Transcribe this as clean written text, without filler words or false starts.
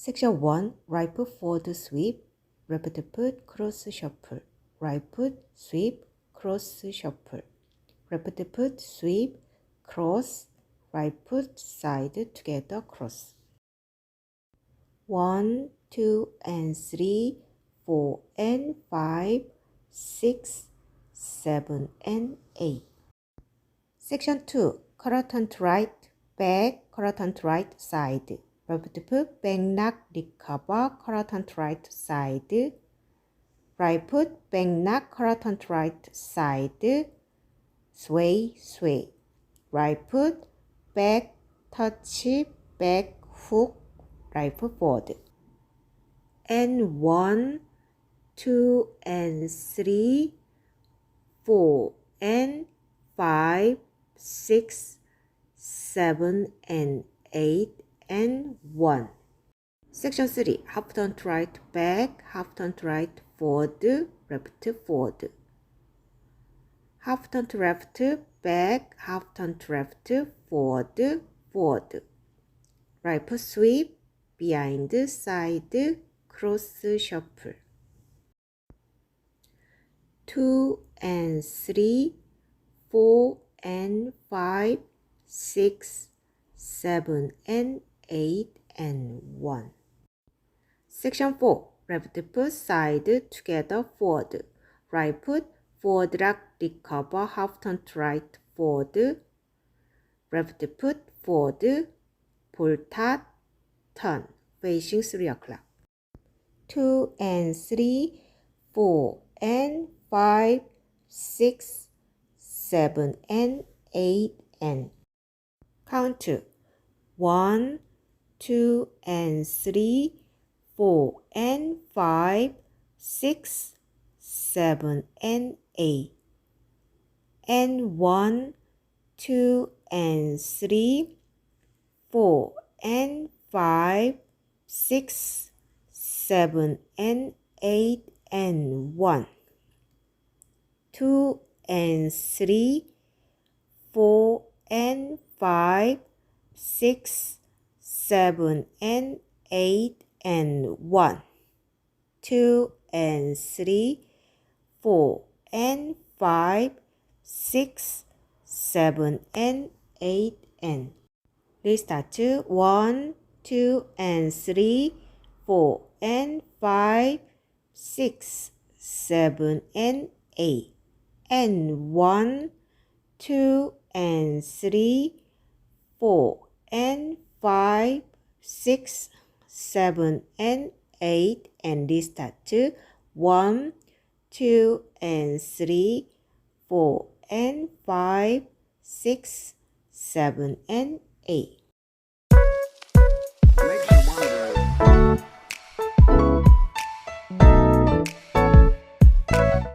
Section 1. Right foot forward sweep, left foot cross shuffle, right foot sweep, cross shuffle, left foot sweep, cross, right foot side together cross. 1, 2, and 3, 4, and 5, 6, 7, and 8. Section 2. Quarter turn to right, back, quarter turn to right side. Left foot, back knock, recover, quarter turn to right side. Right foot, back knock, quarter turn to right side. Sway, sway. Right foot, back, touch, back, hook, right foot forward. And 1, 2, and 3, 4, and 5, 6, 7, and 8, and 1. Section 3. Half turn to right, back, half turn to right, forward, left, forward. Half turn to left, back, half turn to left, forward, forward. Right foot sweep, behind, side, cross shuffle. 2 and 3, 4 and 5, 6, 7 and 8 and 1. Section 4. Left foot side together forward. Right foot forward lock, recover, half turn to right forward. Left foot forward, 볼타, turn, facing 3 o'clock. 2 and 3, 4 and 5, 6, 7 and 8 and count to 1, 2 and 3, 4 and 5, 6, 7 and 8 and 1, 2 and 3, 4 and 5, 6, 7 and 8 and 1. 2 and 3, 4 and 5, 6, 7 and 8 and 1. 2 and 3, 4 and 5, 6, 7 and 8 and. Restart to 1, 2 and 3, 4 and 5, 6, 7 and 8 and 1, 2 and 3, 4 and 5, 6, 7 and 8 and restart to 1, 2 and 3, 4 and 5, 6, 7 and 8.